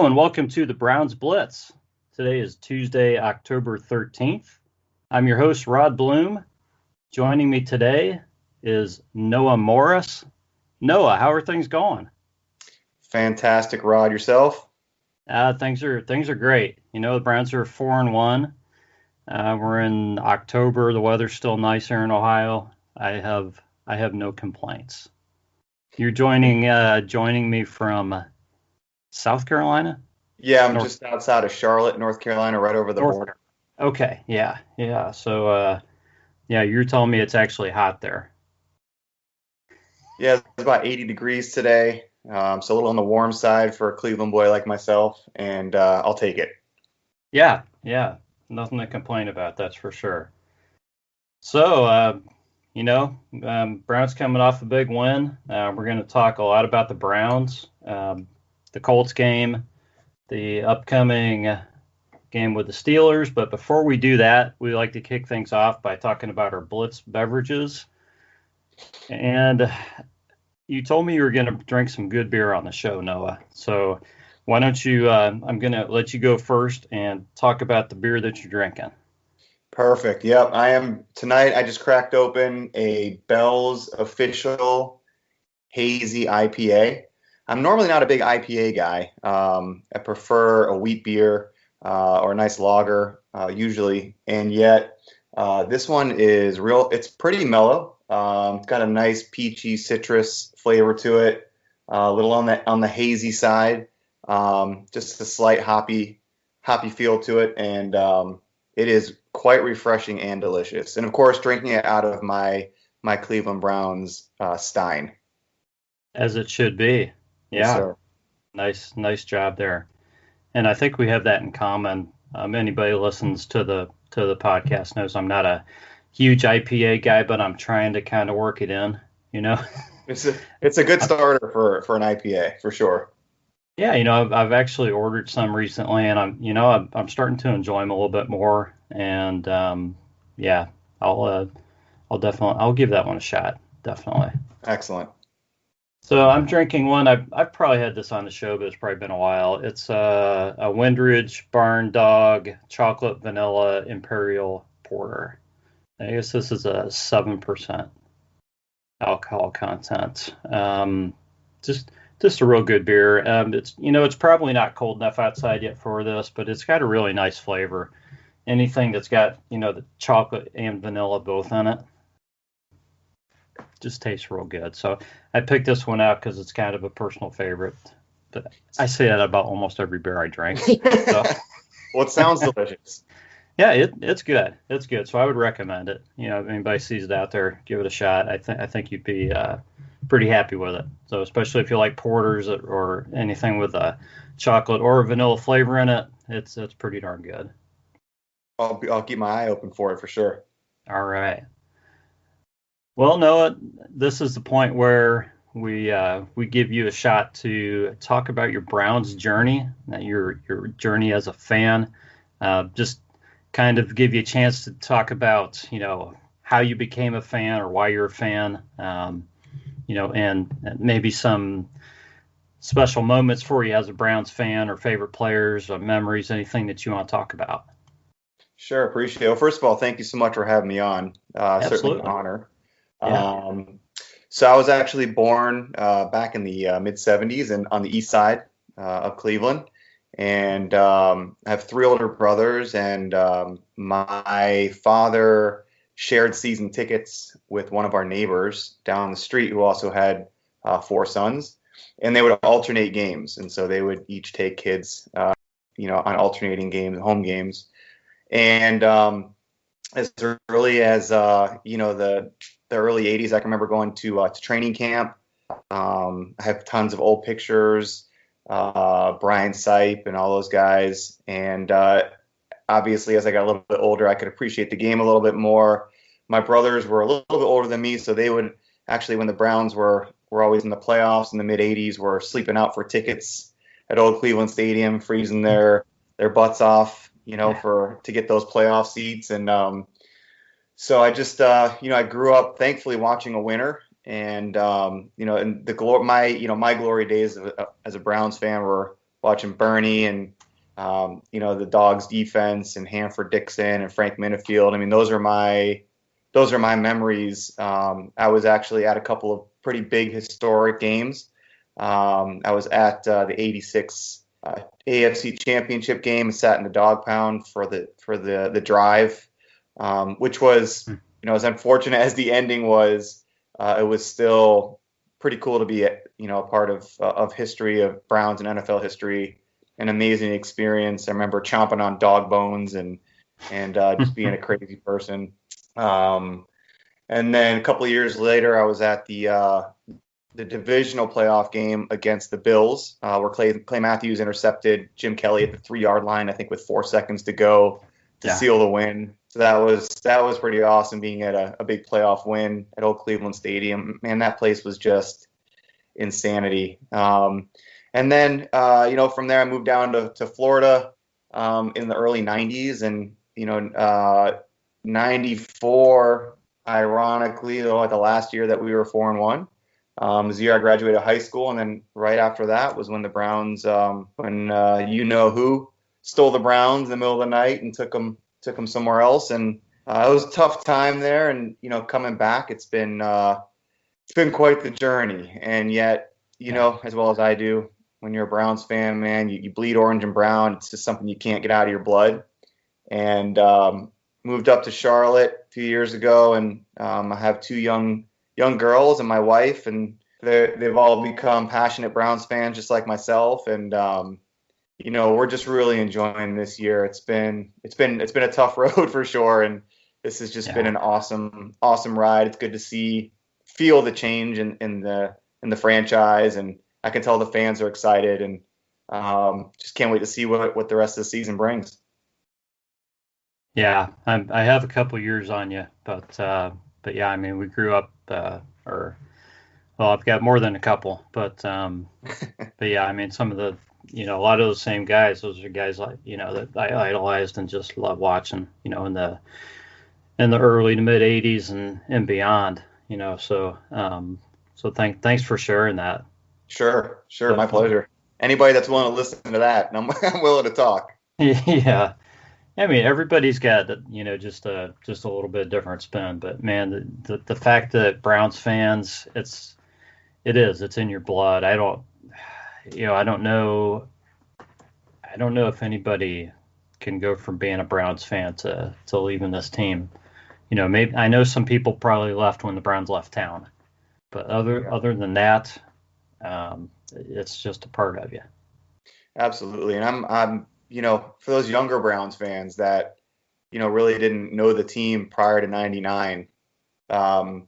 Hello and welcome to the Browns Blitz. Today is Tuesday, October 13th. I'm your host, Rod Bloom. Joining me today is Noah Morris. Noah, how are things going? Fantastic, Rod. Yourself? Things are great. You know, the Browns are 4-1. We're in October. The weather's still nice here in Ohio. I have no complaints. You're joining me from South Carolina? Yeah, I'm just outside of Charlotte, North Carolina, right over the border. Okay, yeah. So, you're telling me it's actually hot there. Yeah, it's about 80 degrees today, so a little on the warm side for a Cleveland boy like myself, and I'll take it. Yeah, nothing to complain about, that's for sure. So, Browns coming off a big win. We're going to talk a lot about the Browns, the Colts game, the upcoming game with the Steelers. But before we do that, we like to kick things off by talking about our Blitz beverages. And you told me you were going to drink some good beer on the show, Noah. So why don't you, I'm going to let you go first and talk about the beer that you're drinking. Perfect. Yep. Tonight I just cracked open a Bell's Official Hazy Ipa. I'm normally not a big IPA guy. I prefer a wheat beer or a nice lager usually, and yet this one is real. It's pretty mellow. It's got a nice peachy citrus flavor to it. A little on the hazy side. Just a slight hoppy feel to it, and it is quite refreshing and delicious. And of course, drinking it out of my Cleveland Browns Stein. As it should be. Yeah. Yes, Nice job there. And I think we have that in common. Anybody who listens to the podcast knows I'm not a huge IPA guy, but I'm trying to kind of work it in, you know. It's a good starter for an IPA for sure. Yeah, I've actually ordered some recently, and I'm starting to enjoy them a little bit more. And I'll give that one a shot, definitely. Excellent. So I'm drinking one. I've probably had this on the show, but it's probably been a while. It's a Windridge Barn Dog Chocolate Vanilla Imperial Porter. I guess this is a 7% alcohol content. Just a real good beer. It's probably not cold enough outside yet for this, but it's got a really nice flavor. Anything that's got the chocolate and vanilla both in it just tastes real good. So I picked this one out because it's kind of a personal favorite. But I say that about almost every beer I drink. So. Well, it sounds delicious. Yeah, it's good. It's good. So I would recommend it. If anybody sees it out there, give it a shot. I think you'd be pretty happy with it. So especially if you like porters or anything with a chocolate or a vanilla flavor in it, it's pretty darn good. I'll keep my eye open for it for sure. All right. Well, Noah, this is the point where we give you a shot to talk about your Browns journey, your journey as a fan. Just kind of give you a chance to talk about how you became a fan or why you're a fan, and maybe some special moments for you as a Browns fan or favorite players or memories, anything that you want to talk about. Sure, appreciate it. Well, first of all, thank you so much for having me on. Certainly an honor. Yeah. So I was actually born back in the mid-'70s and on the east side of Cleveland. And I have three older brothers, and my father shared season tickets with one of our neighbors down the street who also had four sons. And they would alternate games. And so they would each take kids, on alternating games, home games. And as early as, the early 80s, I can remember going to training camp. I have tons of old pictures, Brian Sipe and all those guys. And obviously, as I got a little bit older, I could appreciate the game a little bit more. My brothers were a little bit older than me, so they would actually, when the Browns were always in the playoffs in the mid-'80s, were sleeping out for tickets at Old Cleveland Stadium, freezing their butts off, to get those playoff seats. And so I just, I grew up thankfully watching a winner, and and my glory days as a Browns fan were watching Bernie and the Dogs defense and Hanford Dixon and Frank Minifield. I mean, those are my memories. I was actually at a couple of pretty big historic games. I was at the '86 AFC Championship game and sat in the dog pound for the drive, which was, as unfortunate as the ending was, it was still pretty cool to be a part of history of Browns and NFL history. An amazing experience. I remember chomping on dog bones and just being a crazy person. And then a couple of years later, I was at the divisional playoff game against the Bills, where Clay Matthews intercepted Jim Kelly at the 3-yard line, I think with 4 seconds to go to seal the win. So that was pretty awesome, being at a big playoff win at Old Cleveland Stadium. Man, that place was just insanity. And then, from there I moved down to Florida in the early 90s, and 94, ironically, though, the last year that we were 4-1. Was the year I graduated high school, and then right after that was when the Browns, who stole the Browns in the middle of the night and took them somewhere else, and it was a tough time there. And coming back, it's been quite the journey. And yet, as well as I do, when you're a Browns fan, man, you bleed orange and brown. It's just something you can't get out of your blood. And moved up to Charlotte a few years ago, and I have 2 young girls and my wife, and they've all become passionate Browns fans just like myself. And we're just really enjoying this year. It's been a tough road for sure, and this has just been an awesome ride. It's good to feel the change in the franchise, and I can tell the fans are excited, and just can't wait to see what the rest of the season brings. Yeah, I have a couple years on you, but yeah, I mean, we grew up, I've got more than a couple, but yeah, I mean, some of the, a lot of those same guys, those are guys like, that I idolized and just love watching, in the early to mid '80s and beyond, so thanks for sharing that. Sure, my pleasure. Anybody that's willing to listen to that, and I'm willing to talk. Yeah. I mean, everybody's got, just a little bit different spin, but man, the fact that Browns fans, it's in your blood. I don't know if anybody can go from being a Browns fan to leaving this team. Maybe I know some people probably left when the Browns left town, but other than that, it's just a part of you. Absolutely, and I'm for those younger Browns fans that, really didn't know the team prior to '99, I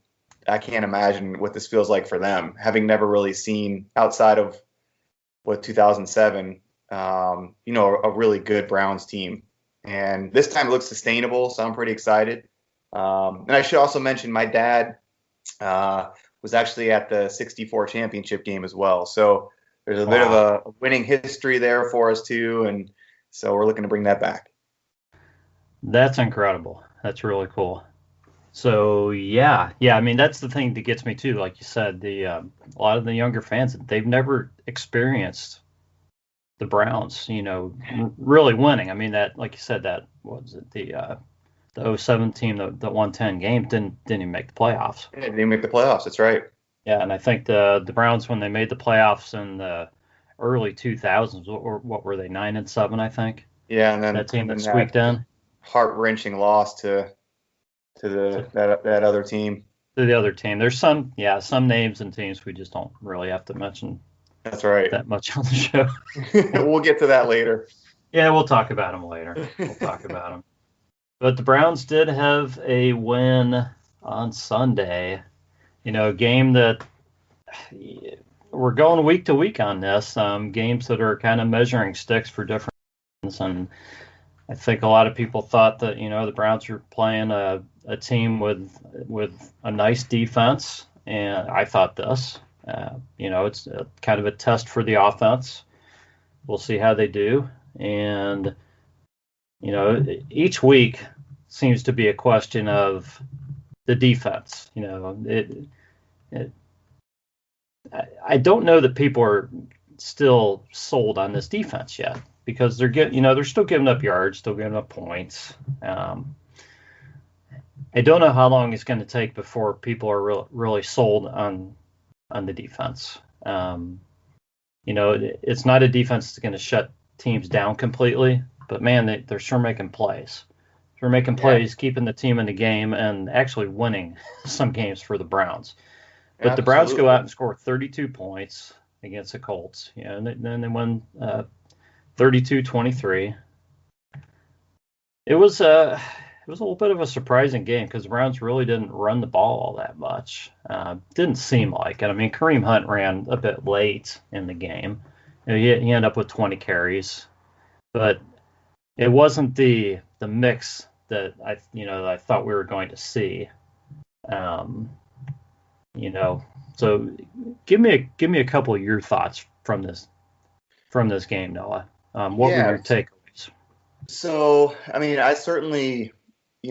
can't imagine what this feels like for them, having never really seen outside of 2007, a really good Browns team. And this time it looks sustainable, so I'm pretty excited. And I should also mention my dad was actually at the '64 championship game as well. So there's a bit of a winning history there for us too, and so we're looking to bring that back. That's incredible. That's really cool. So yeah. I mean, that's the thing that gets me too. Like you said, a lot of the younger fans, they've never experienced the Browns, really winning. I mean, that, like you said, that was it, the '07 team, the 110 game didn't even make the playoffs. Yeah, didn't make the playoffs. That's right. Yeah, and I think the Browns, when they made the playoffs in the early 2000s, what were they, 9-7, I think? Yeah, and then that team that squeaked in. Heart-wrenching loss to that other team. To the other team. There's some names and teams we just don't really have to mention. That's right. That much on the show. We'll get to that later. Yeah, we'll talk about them later. But the Browns did have a win on Sunday. A game that we're going week to week on this. Games that are kind of measuring sticks for different reasons. And I think a lot of people thought that, the Browns were playing a team with a nice defense. And I thought this. It's kind of a test for the offense. We'll see how they do. And, each week seems to be a question of the defense. I don't know that people are still sold on this defense yet, because they're still giving up yards, still giving up points. I don't know how long it's going to take before people are really sold on the defense. It's not a defense that's going to shut teams down completely, but man, they're sure making plays. They're making plays, keeping the team in the game, and actually winning some games for the Browns. But the Browns go out and score 32 points against the Colts, and then they won 32-23. It was a little bit of a surprising game because the Browns really didn't run the ball all that much. Didn't seem like it. I mean, Kareem Hunt ran a bit late in the game. He ended up with 20 carries, but it wasn't the mix that I thought we were going to see. So give me a couple of your thoughts from this game, Noah. What were your takeaways? So, I mean, I certainly,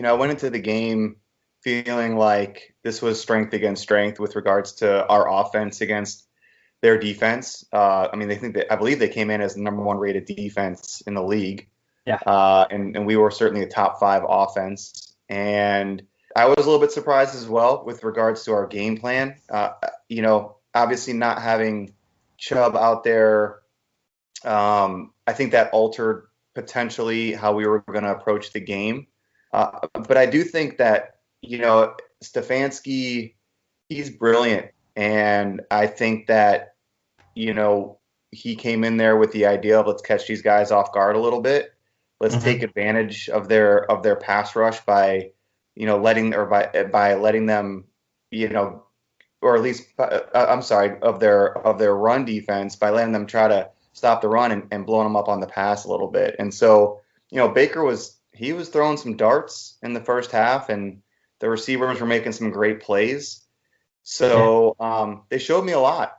I went into the game feeling like this was strength against strength with regards to our offense against their defense. I believe they came in as the number one rated defense in the league. Yeah. And we were certainly a top 5 offense. And I was a little bit surprised as well with regards to our game plan. Obviously not having Chubb out there, I think that altered potentially how we were going to approach the game. But I do think that, Stefanski, he's brilliant. And I think that, he came in there with the idea of let's catch these guys off guard a little bit. Let's take advantage of their pass rush by letting them, or at least, of their run defense by letting them try to stop the run and blowing them up on the pass a little bit. And so, Baker was throwing some darts in the first half, and the receivers were making some great plays. So they showed me a lot.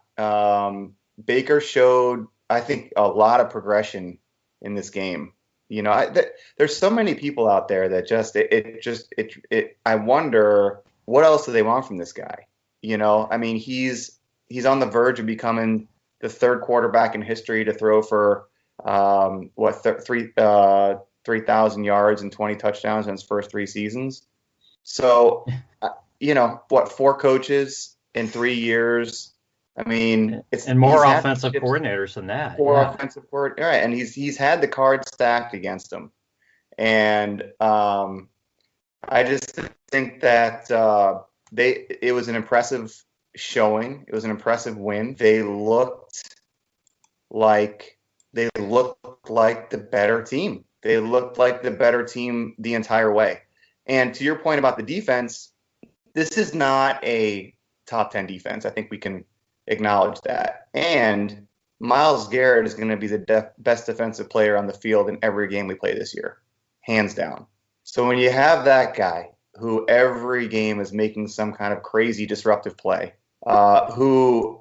Baker showed, I think, a lot of progression in this game. There's so many people out there that I wonder what else do they want from this guy? I mean, he's on the verge of becoming the third quarterback in history to throw for 3,000 yards and 20 touchdowns in his first 3 seasons. So, 4 coaches in 3 years. I mean, and more offensive coordinators than that. Offensive coordinators, right? And he's had the cards stacked against him, and I just think that it was an impressive showing. It was an impressive win. They looked like the better team. They looked like the better team the entire way. And to your point about the defense, this is not a top 10 defense. I think we can acknowledge that. And Myles Garrett is going to be the best defensive player on the field in every game we play this year, hands down. So when you have that guy who every game is making some kind of crazy disruptive play, Ronnie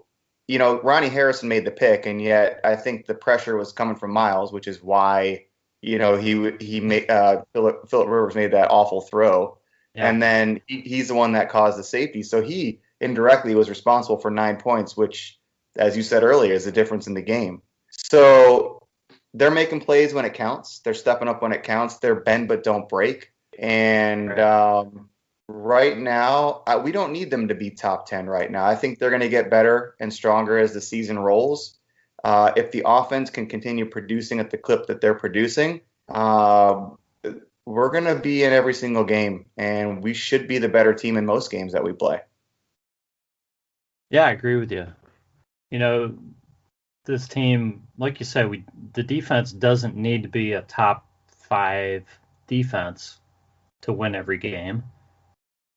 Harrison made the pick, and yet I think the pressure was coming from Myles, which is why he made Phillip Rivers made that awful throw, and then he's the one that caused the safety. So he indirectly was responsible for 9 points, which, as you said earlier, is the difference in the game. So they're making plays when it counts. They're stepping up when it counts. They're bend but don't break. And right now, we don't need them to be top 10 right now. I think they're going to get better and stronger as the season rolls. If the offense can continue producing at the clip that they're producing, we're going to be in every single game, and we should be the better team in most games that we play. Yeah, I agree with you. This team, like you said, the defense doesn't need to be a top 5 defense to win every game.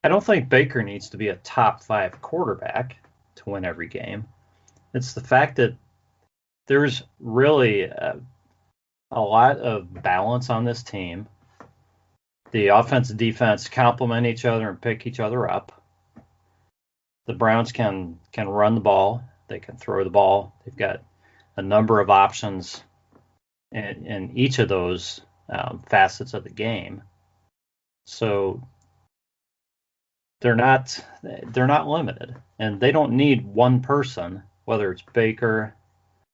I don't think Baker needs to be a top 5 quarterback to win every game. It's the fact that there's really a lot of balance on this team. The offense and defense complement each other and pick each other up. The Browns can run the ball. They can throw the ball. They've got a number of options in each of those facets of the game. So they're not limited, and they don't need one person, whether it's Baker,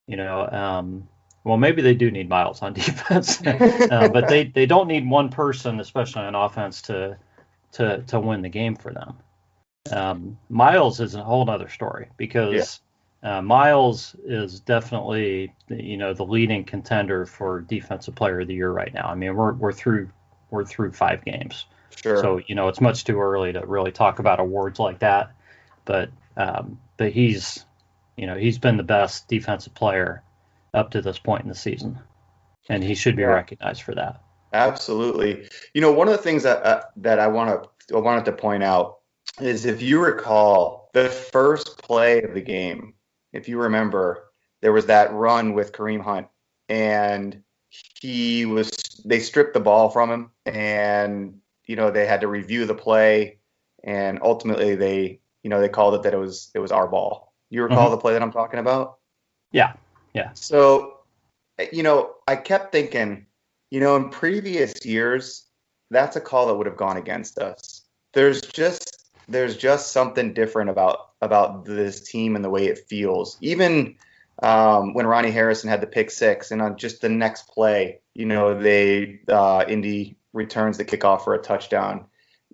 Well, maybe they do need Miles on defense, but they don't need one person, especially on offense, to win the game for them. Miles is a whole other story Yeah, because Miles is definitely the leading contender for Defensive Player of the Year right now. I mean, we're through 5 games, so sure. it's much too early to really talk about awards like that. But he's been the best defensive player up to this point in the season, and he should be Yeah, recognized for that. absolutely. One of the things that I wanted to point out is if you recall the first play of the game, if you remember, there was that run with Kareem Hunt, and they stripped the ball from him, and they had to review the play, and ultimately they called it that it was our ball. You recall Hmm. the play that I'm talking about? Yeah, yeah. So, I kept thinking, in previous years, that's a call that would have gone against us. There's just something different about this team and the way it feels. Even when Ronnie Harrison had the pick six, and on just the next play, Indy returns the kickoff for a touchdown.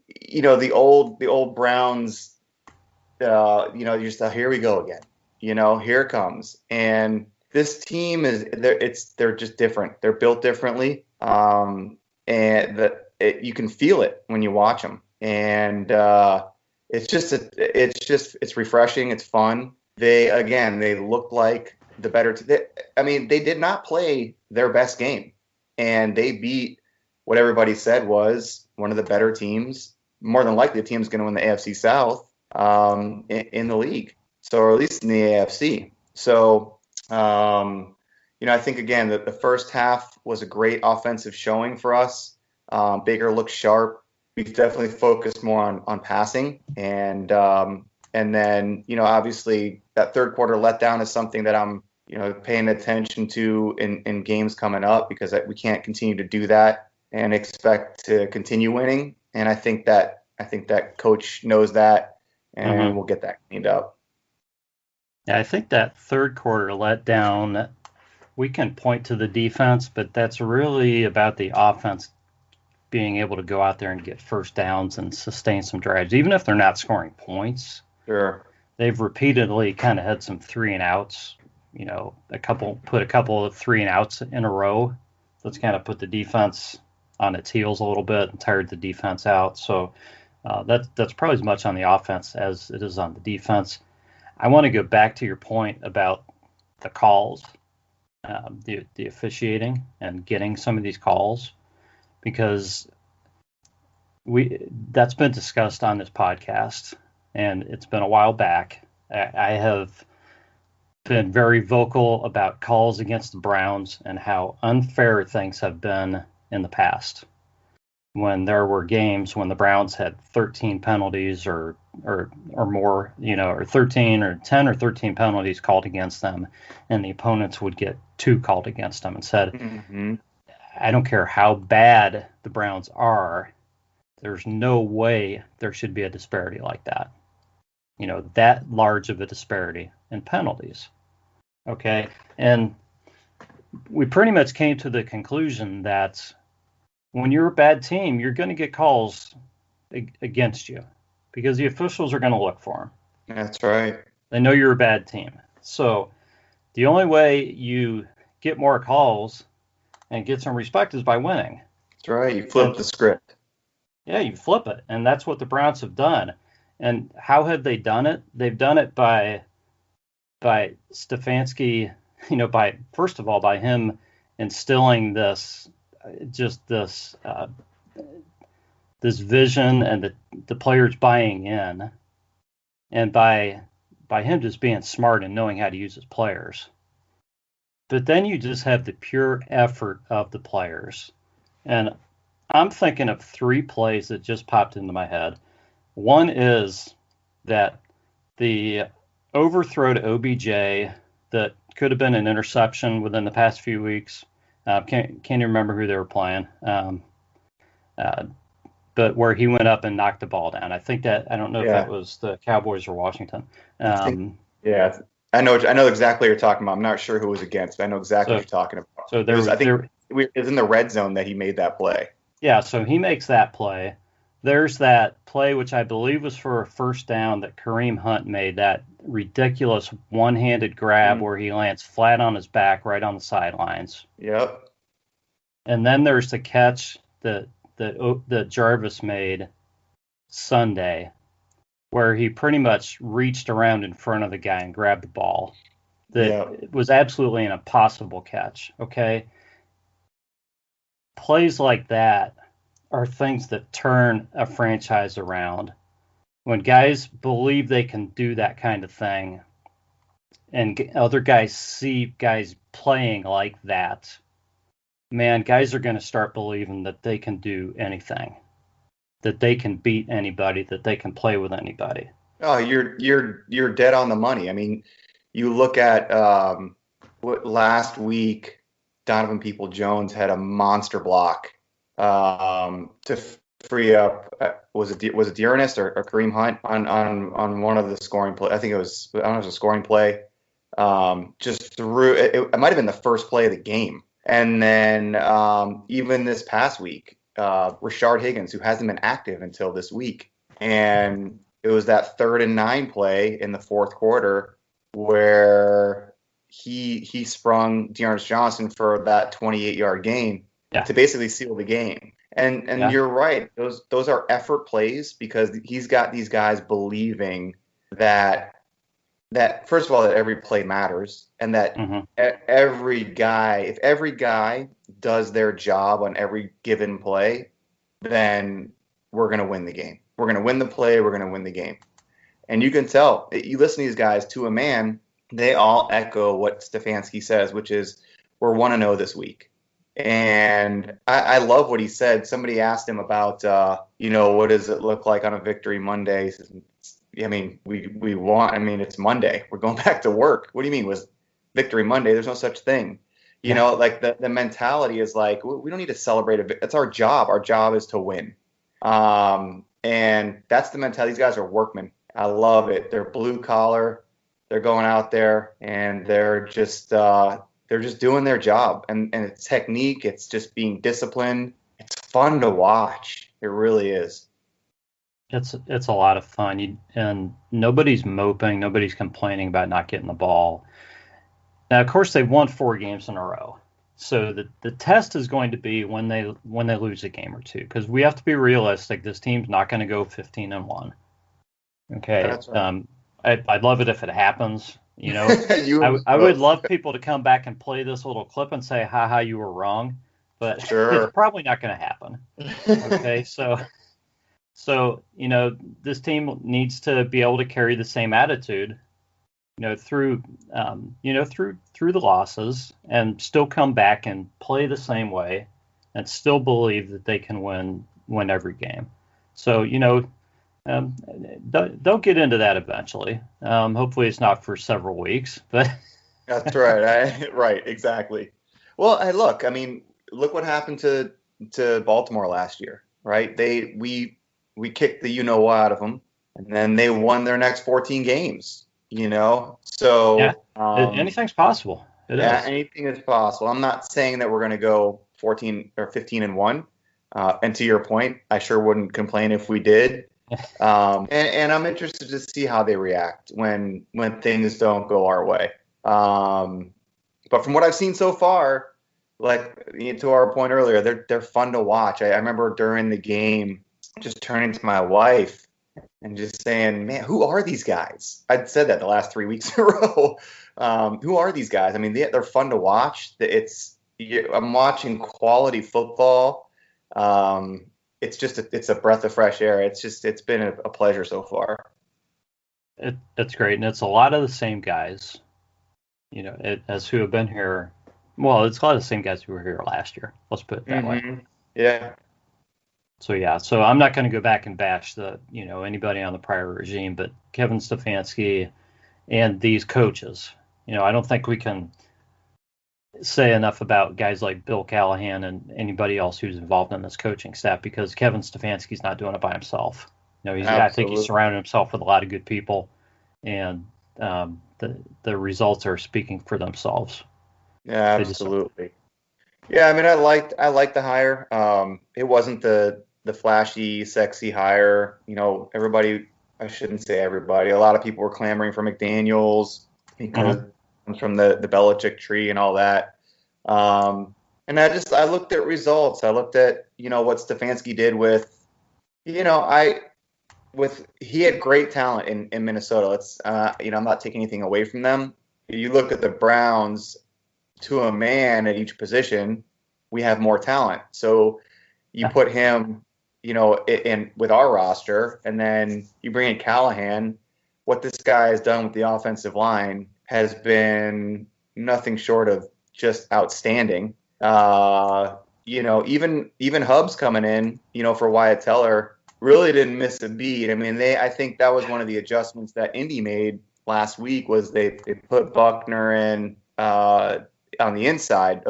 The old Browns, you just thought, here we go again. Here it comes. And this team they're just different. They're built differently, and you can feel it when you watch them. And it's refreshing. It's fun. They look like the better. I mean, they did not play their best game, and they beat what everybody said was one of the better teams. More than likely, the team's going to win the AFC South in the league, so or at least in the AFC. So, I think again that the first half was a great offensive showing for us. Baker looked sharp. We've definitely focused more on passing, and then obviously that third quarter letdown is something that I'm paying attention to in games coming up, because we can't continue to do that and expect to continue winning. And I think that coach knows that, and Hmm. we'll get that cleaned up. Yeah, I think that third quarter letdown, we can point to the defense, but that's really about the offense being able to go out there and get first downs and sustain some drives, even if they're not scoring points. Sure. They've repeatedly kind of had some three and outs, put a couple of three and outs in a row. That's kind of put the defense on its heels a little bit and tired the defense out. So that's probably as much on the offense as it is on the defense. I want to go back to your point about the calls, the officiating, and getting some of these calls, because that's been discussed on this podcast, and it's been a while back. I have been very vocal about calls against the Browns and how unfair things have been in the past. When there were games when the Browns had 13 penalties or more, or 13 or 10 or 13 penalties called against them, and the opponents would get 2 called against them, and said, Hmm. I don't care how bad the Browns are, there's no way there should be a disparity like that. That large of a disparity in penalties. Okay. And we pretty much came to the conclusion that when you're a bad team, you're going to get calls against you because the officials are going to look for them. That's right. They know you're a bad team. So the only way you get more calls and get some respect is by winning. That's right. You flip And the script. yeah, you flip it. And that's what the Browns have done. And how have they done it? They've done it by Stefanski, by first of all by him instilling just this vision, and the players buying in, and by him just being smart and knowing how to use his players. But then you just have the pure effort of the players. And I'm thinking of 3 plays that just popped into my head. One is that the overthrow to OBJ that could have been an interception within the past few weeks. Can't even remember who they were playing. Uh, but where he went up and knocked the ball down. I don't know if that Yeah. was the Cowboys or Washington. I think, Um, yeah. I know exactly what you're talking about. I'm not sure who was against, but I know exactly what So you're talking about. so It there was, I think there it was in the red zone that he made that play. yeah, so he makes that play. There's that play which I believe was for a first down that Kareem Hunt made, that ridiculous one-handed grab Mm, where he lands flat on his back right on the sidelines. yep. And then there's the catch that Jarvis made Sunday, where he pretty much reached around in front of the guy and grabbed the ball. Yep. That was absolutely an impossible catch. Okay, plays like that are things that turn a franchise around. When guys believe they can do that kind of thing, and other guys see guys playing like that, man, guys are going to start believing that they can do anything, that they can beat anybody, that they can play with anybody. Oh, you're dead on the money. I mean, you look at what last week, Donovan Peoples-Jones had a monster block to free up. Was it Dearness or Kareem Hunt on one of the scoring play? I think it was. I don't know if it was a scoring play. Just through it might have been the first play of the game. And then even this past week, Rashard Higgins, who hasn't been active until this week, and it was that 3rd and 9 play in the fourth quarter where he sprung Dearness Johnson for that 28-yard gain Yeah, to basically seal the game. And yeah, you're right; those are effort plays because he's got these guys believing that first of all that every play matters and that hmm if every guy does their job on every given play, then we're going to win the game. We're going to win the play. We're going to win the game. And you can tell, you listen to these guys to a man, they all echo what Stefanski says, which is we're 1-0 this week. And I love what he said. Somebody asked him about, what does it look like on a victory Monday? He says, I mean, we want. I mean, it's Monday. We're going back to work. What do you mean? Was Victory Monday? There's no such thing. yeah. Like the mentality is like we don't need to celebrate it. It's our job. Our job is to win. And that's the mentality. These guys are workmen. I love it. They're blue collar. They're going out there and they're just doing their job. And it's technique. It's just being disciplined. It's fun to watch. It really is. It's a lot of fun, and nobody's moping, nobody's complaining about not getting the ball. Now, of course, they've won 4 games in a row, so the test is going to be when they lose a game or two, because we have to be realistic. This team's not going to go 15-1. Okay, That's right. I'd love it if it happens. You I would love people to come back and play this little clip and say, "Ha ha, you were wrong," but it's Sure. probably not going to happen. Okay, so, this team needs to be able to carry the same attitude, through through the losses, and still come back and play the same way, and still believe that they can win every game. So, they'll get into that eventually. Hopefully, it's not for several weeks, but That's right. Right, exactly. Well, hey, look, I mean, look what happened to Baltimore last year, right? We kicked the what out of them, and then they won their next 14 games, yeah, So, anything's possible. It yeah, is. anything is possible. I'm not saying that we're going to go 14 or 15-1. And to your point, I sure wouldn't complain if we did. And I'm interested to see how they react when things don't go our way. But from what I've seen so far, like to our point earlier, they're fun to watch. I remember during the game just turning to my wife and just saying, "Man, who are these guys?" I'd said that the last 3 weeks in a row. Who are these guys? I mean, they're fun to watch. I'm watching quality football. It's a breath of fresh air. It's been a pleasure so far. It's great, and it's a lot of the same guys, as who have been here. Well, it's a lot of the same guys who were here last year. Let's put it that way. Yeah. So yeah, so I'm not going to go back and bash anybody on the prior regime, but Kevin Stefanski and these coaches. I don't think we can say enough about guys like Bill Callahan and anybody else who's involved in this coaching staff, because Kevin Stefanski's not doing it by himself. I think he's Absolutely. surrounded himself with a lot of good people, and the results are speaking for themselves. Yeah, absolutely. Yeah, I mean, I liked the hire. It wasn't the flashy, sexy hire. Everybody. I shouldn't say everybody. A lot of people were clamoring for McDaniels because it comes from the Belichick tree and all that. And I looked at results. I looked at what Stefanski did with he had great talent in Minnesota. Let's I'm not taking anything away from them. You look at the Browns, to a man at each position, we have more talent. So you put him, in with our roster, and then you bring in Callahan. What this guy has done with the offensive line has been nothing short of just outstanding. Even Hubs coming in, for Wyatt Teller really didn't miss a beat. I mean, I think that was one of the adjustments that Indy made last week was they put Buckner in on the inside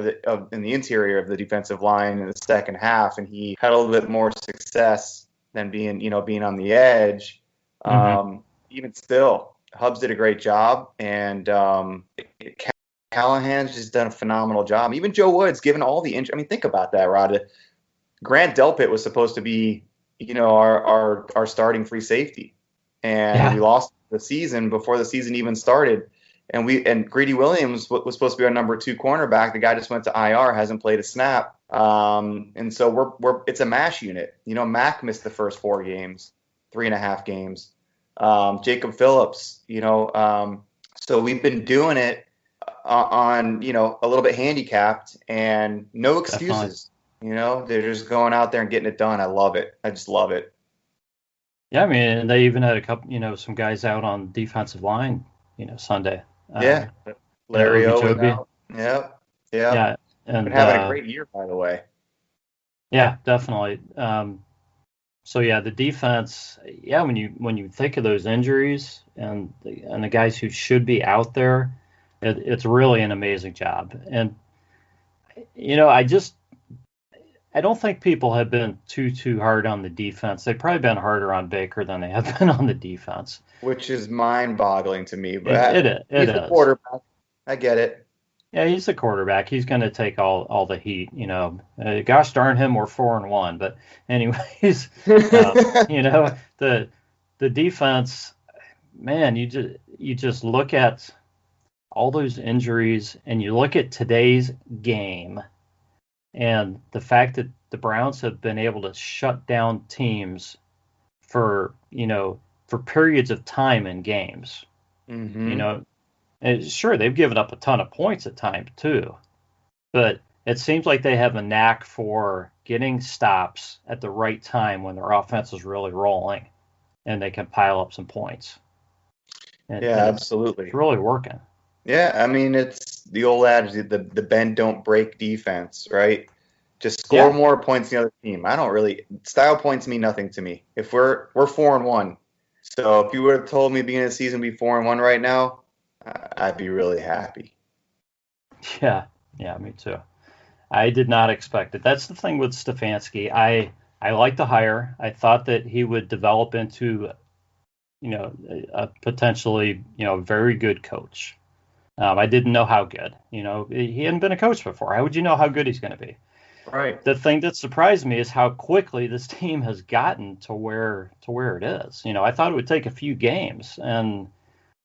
in the interior of the defensive line in the second half, and he had a little bit more success than being on the edge. Even still, Hubs did a great job, and Callahan's just done a phenomenal job. Even Joe Woods, given all the injury. I mean, think about that, Rod. Grant Delpit was supposed to be, our starting free safety, and we lost the season before the season even started. And Greedy Williams was supposed to be our number 2 cornerback. The guy just went to IR, hasn't played a snap. And so it's a mash unit. Mack missed the first 4 games, 3.5 games. Jacob Phillips, so we've been doing it on, a little bit handicapped and no excuses. They're just going out there and getting it done. I love it. I just love it. Yeah, I mean, they even had a couple, some guys out on defensive line, Sunday. Larry O was out. Yep. Yeah, and been having a great year, by the way. Yeah, definitely. So yeah, the defense. Yeah, when you think of those injuries and the guys who should be out there, it's really an amazing job. And I don't think people have been too hard on the defense. They've probably been harder on Baker than they have been on the defense, which is mind-boggling to me. But it he's is. The quarterback. I get it. Yeah, he's the quarterback. He's going to take all the heat. Gosh darn him, we're 4-1. But anyways, the defense, man, you just look at all those injuries and you look at today's game. And the fact that the Browns have been able to shut down teams for periods of time in games, and sure, they've given up a ton of points at times too, but it seems like they have a knack for getting stops at the right time when their offense is really rolling and they can pile up some points. And absolutely. It's really working. Yeah, I mean, it's the old adage, the bend don't break defense, right? Just score more points than the other team. I don't really style points mean nothing to me. If we're 4-1, so if you would have told me beginning of the season be 4-1 right now, I'd be really happy. Yeah, me too. I did not expect it. That's the thing with Stefanski. I like the hire. I thought that he would develop into, a potentially, very good coach. I didn't know how good. He hadn't been a coach before. How would you know how good he's going to be? Right. The thing that surprised me is how quickly this team has gotten to where it is. I thought it would take a few games, and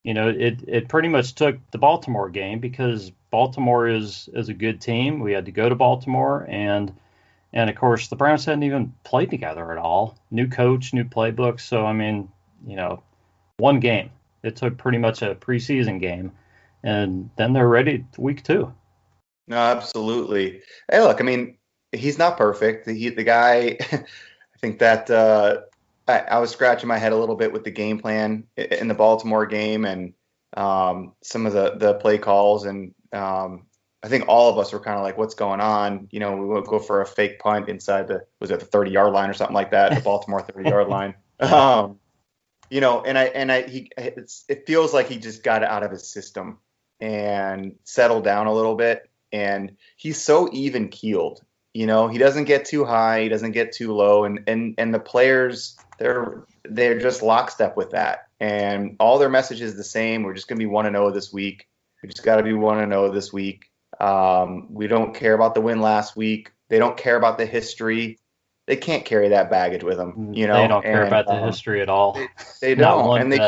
it pretty much took the Baltimore game because Baltimore is a good team. We had to go to Baltimore, and of course the Browns hadn't even played together at all. New coach, new playbook. So I mean, one game. It took pretty much a preseason game. And then they're ready week 2. No, absolutely. Hey, look, I mean, he's not perfect. The guy, I think that I was scratching my head a little bit with the game plan in the Baltimore game and some of the play calls. And I think all of us were kind of like, what's going on? We would go for a fake punt inside the 30-yard line or something like that, the Baltimore 30-yard line. It feels like he just got it out of his system and settle down a little bit, and he's so even keeled. He doesn't get too high, he doesn't get too low, and the players they're just lockstep with that, and all their message is the same. We're just going to be 1-0 this week. We just got to be 1-0 this week. We don't care about the win last week. They don't care about the history. They can't carry that baggage with them, They don't care about the history at all. They Not don't, one and bit.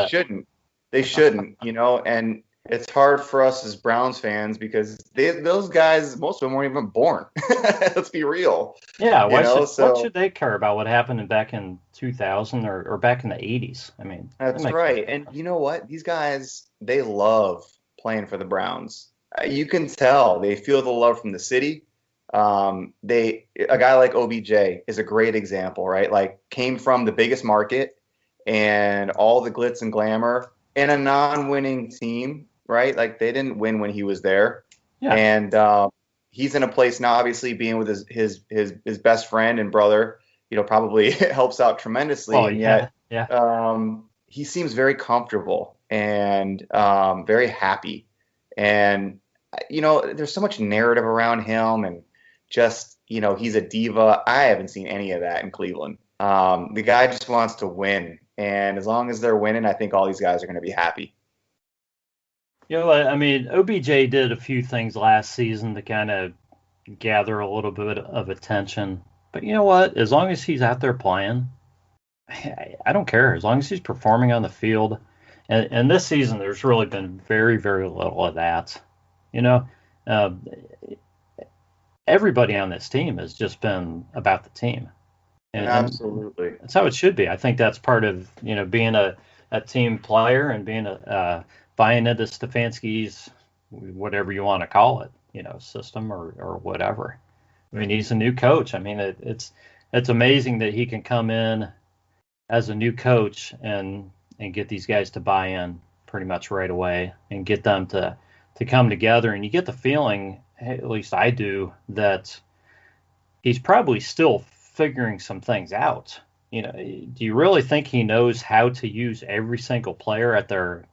they shouldn't, and it's hard for us as Browns fans because those guys, most of them weren't even born. Let's be real. Yeah, what should they care about what happened back in 2000 or back in the 80s? I mean, that's right. And you know what? These guys, they love playing for the Browns. You can tell they feel the love from the city. A guy like OBJ is a great example, right? Like came from the biggest market and all the glitz and glamour and a non-winning team, right? Like they didn't win when he was there. Yeah. And he's in a place now, obviously being with his best friend and brother, probably helps out tremendously. Oh, and yeah. yet he seems very comfortable and very happy. And, there's so much narrative around him and just, he's a diva. I haven't seen any of that in Cleveland. The guy just wants to win. And as long as they're winning, I think all these guys are going to be happy. I mean, OBJ did a few things last season to kind of gather a little bit of attention. But you know what? As long as he's out there playing, I don't care. As long as he's performing on the field. And this season, there's really been very, very little of that. Everybody on this team has just been about the team. And absolutely. That's how it should be. I think that's part of, being a team player and being buying into Stefanski's, whatever you want to call it, system or whatever. I mean, he's a new coach. I mean, it's amazing that he can come in as a new coach and get these guys to buy in pretty much right away and get them to come together. And you get the feeling, at least I do, that he's probably still figuring some things out. Do you really think he knows how to use every single player at their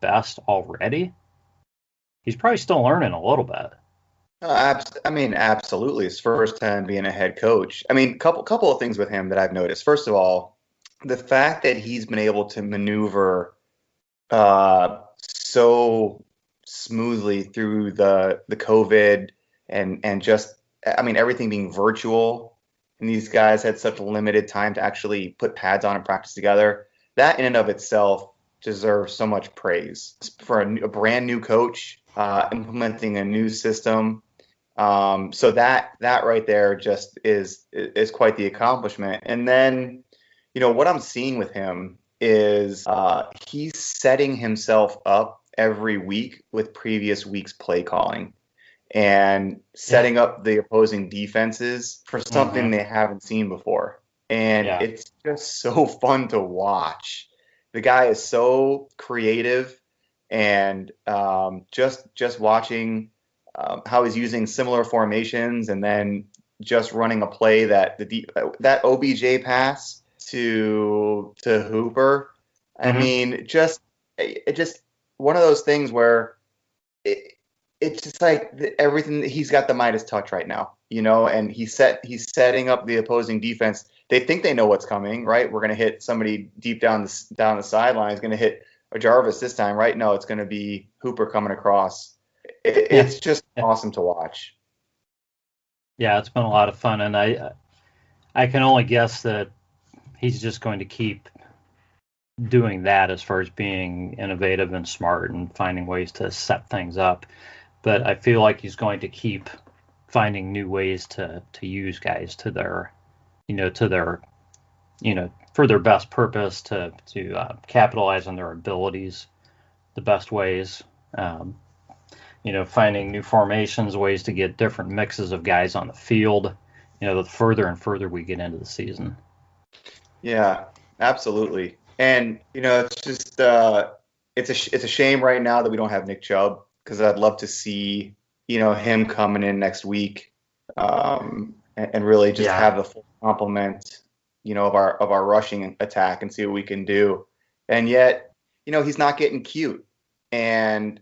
best already? He's probably still learning a little bit. Absolutely. His first time being a head coach. I mean, couple of things with him that I've noticed. First of all, the fact that he's been able to maneuver so smoothly through the COVID and just, everything being virtual. And these guys had such limited time to actually put pads on and practice together. That in and of itself deserves so much praise for a brand new coach implementing a new system. So that right there just is quite the accomplishment. And then, what I'm seeing with him is he's setting himself up every week with previous week's play calling and setting up the opposing defenses for something they haven't seen before. And it's just so fun to watch. The guy is so creative, and just watching how he's using similar formations and then just running a play that that OBJ pass to Hooper. I mean, just one of those things where it's just like everything. He's got the Midas touch right now, and he's setting up the opposing defense. They think they know what's coming, right? We're going to hit somebody deep down the sideline. It's going to hit a Jarvis this time, right? No, it's going to be Hooper coming across. It's just awesome to watch. Yeah, it's been a lot of fun, and I can only guess that he's just going to keep doing that as far as being innovative and smart and finding ways to set things up. But I feel like he's going to keep finding new ways to use guys to their for their best purpose, to capitalize on their abilities the best ways. Finding new formations, ways to get different mixes of guys on the field, the further and further we get into the season. Yeah, absolutely. And, it's just, it's a shame right now that we don't have Nick Chubb, because I'd love to see, him coming in next week and really just have the full complement, of our rushing attack and see what we can do. And yet, he's not getting cute. And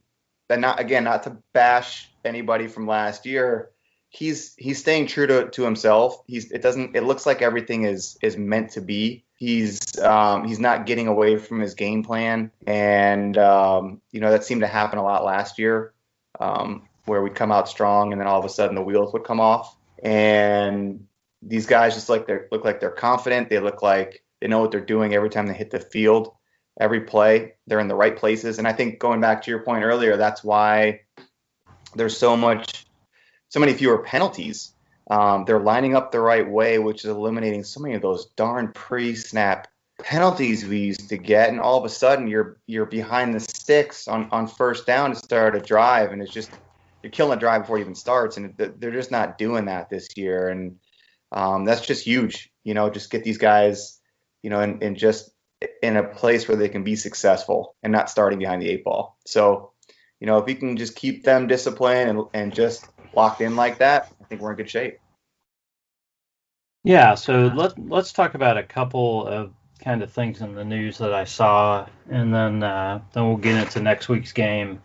not to bash anybody from last year, he's staying true to himself. It looks like everything is meant to be. He's not getting away from his game plan, and that seemed to happen a lot last year, where we'd come out strong and then all of a sudden the wheels would come off. And these guys just look like they're confident. They look like they know what they're doing every time they hit the field. Every play, they're in the right places. And I think going back to your point earlier, that's why there's so many fewer penalties. They're lining up the right way, which is eliminating so many of those darn pre-snap penalties we used to get. And all of a sudden, you're behind the sticks on first down to start a drive, and it's just you're killing a drive before it even starts. And they're just not doing that this year, and that's just huge. Just get these guys, and just in a place where they can be successful and not starting behind the eight ball. So, if we can just keep them disciplined and just locked in like that, I think we're in good shape. Yeah, so let's talk about a couple of kind of things in the news that I saw, and then we'll get into next week's game.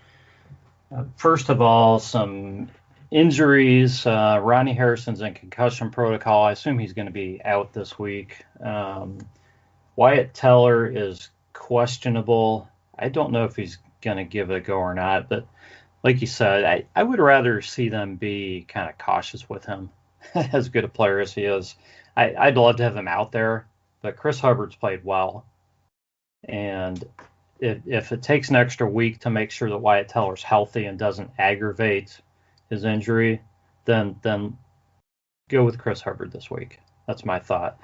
First of all, some injuries. Ronnie Harrison's in concussion protocol. I assume he's going to be out this week. Wyatt Teller is questionable. I don't know if he's going to give it a go or not, but like you said, I would rather see them be kind of cautious with him. As good a player as he is. I'd love to have him out there, but Chris Hubbard's played well. And if it takes an extra week to make sure that Wyatt Teller's healthy and doesn't aggravate his injury, then go with Chris Hubbard this week. That's my thought.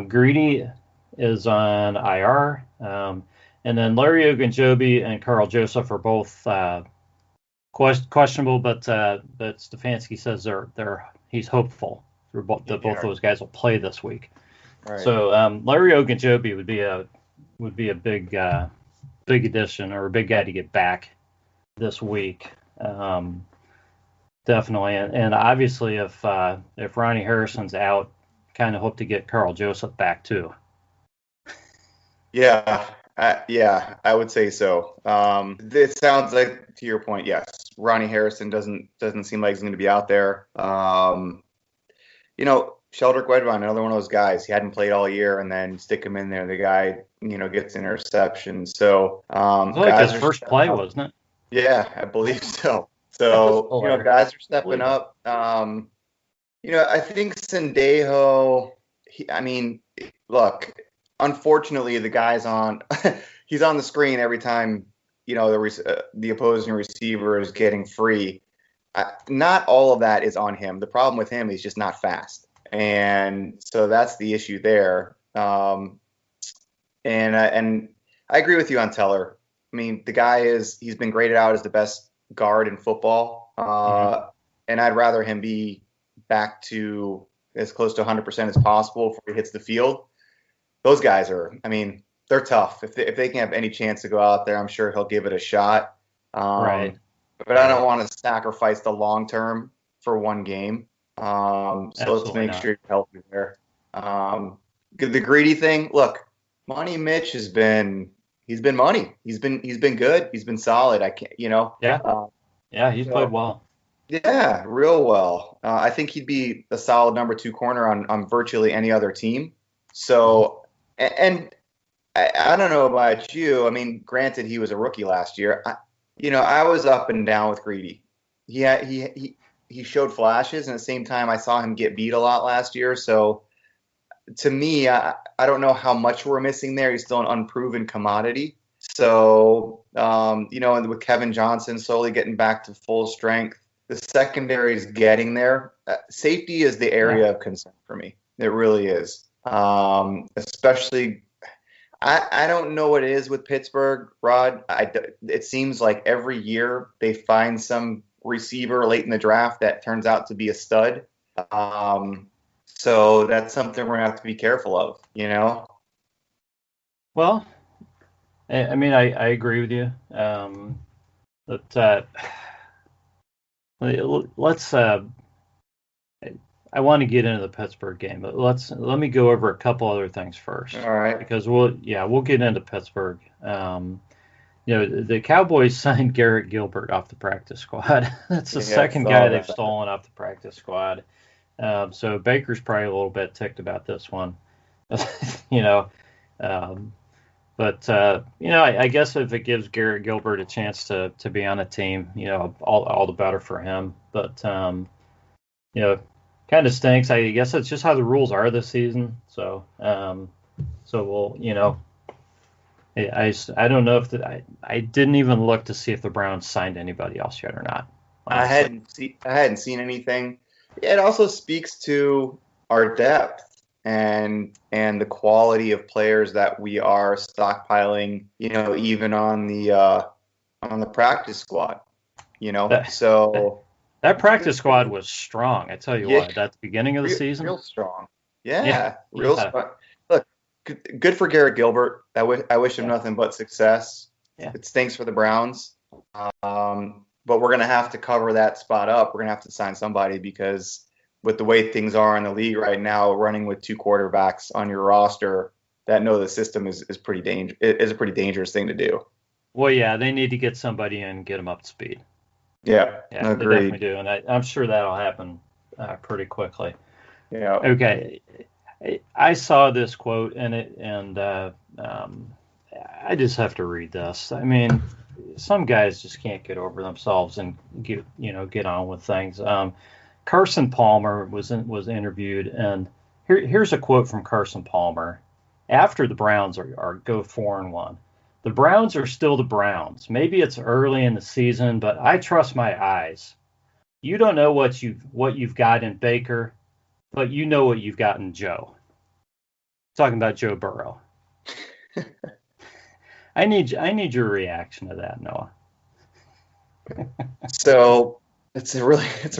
Greedy is on IR. And then Larry Ogunjobi and Carl Joseph are both questionable, but Stefanski says he's hopeful that both those guys will play this week. Right. So Larry Ogunjobi would be a big addition, or a big guy to get back this week. Definitely, and obviously if Ronnie Harrison's out, kind of hope to get Carl Joseph back too. Yeah, I would say so. It sounds like, to your point, yes, Ronnie Harrison doesn't seem like he's going to be out there. Sheldrick Wedron, another one of those guys. He hadn't played all year, and then stick him in there. The guy, gets interception. So, it was like his first play, wasn't it? Yeah, I believe so. So, guys are stepping up. I think Sendejo. Look. Unfortunately, the guy's he's on the screen every time, the opposing receiver is getting free. Not all of that is on him. The problem with him is just not fast. And so that's the issue there. And I agree with you on Teller. The guy he's been graded out as the best guard in football. And I'd rather him be back to as close to 100% as possible before he hits the field. Those guys they're tough. If they can have any chance to go out there, I'm sure he'll give it a shot. Right. But I don't want to sacrifice the long term for one game. So let's make sure you're healthy there. The greedy thing. Look, Money Mitch he's been money. He's been good. He's been solid. Yeah, he's played well. Yeah, real well. I think he'd be a solid number 2 corner on virtually any other team. So. And I don't know about you. Granted, he was a rookie last year. I was up and down with Greedy. He showed flashes, and at the same time, I saw him get beat a lot last year. So, to me, I don't know how much we're missing there. He's still an unproven commodity. So, and with Kevin Johnson slowly getting back to full strength, the secondary is getting there. Safety is the area of concern for me. It really is. Especially, I don't know what it is with Pittsburgh, Rod. It seems like every year they find some receiver late in the draft that turns out to be a stud. So that's something we're going to have to be careful of, Well, I agree with you. Let's I want to get into the Pittsburgh game, but let me go over a couple other things first. All right. Because we'll get into Pittsburgh. The Cowboys signed Garrett Gilbert off the practice squad. That's the second guy they've stolen off the practice squad. So Baker's probably a little bit ticked about this one. But I guess if it gives Garrett Gilbert a chance to be on a team, all the better for him. But you know, kind of stinks. I guess it's just how the rules are this season. So we'll, I don't know if I didn't even look to see if the Browns signed anybody else yet or not. Honestly. I hadn't seen anything. It also speaks to our depth and the quality of players that we are stockpiling, even on the practice squad, That, So that practice squad was strong. I tell you yeah, what, at the beginning of the season. real strong. Yeah, Yeah, real yeah, strong. Look, good for Garrett Gilbert. I wish him yeah, nothing but success. yeah. It stinks for the Browns. But we're going to have to cover that spot up. We're going to have to sign somebody because with the way things are in the league right now, running with two quarterbacks on your roster that know the system is a pretty dangerous thing to do. Well, yeah, they need to get somebody in and get them up to speed. Yeah, Yeah, they definitely agreed. do, and I'm sure that'll happen pretty quickly. Yeah. Okay, I saw this quote and I just have to read this. I mean, some guys just can't get over themselves and get on with things. Carson Palmer was interviewed, and here's a quote from Carson Palmer after the Browns are go 4-1. The Browns are still the Browns. Maybe it's early in the season, but I trust my eyes. You don't know what you've got in Baker, but you know what you've got in Joe. Talking about Joe Burrow. I need your reaction to that, Noah. So it's a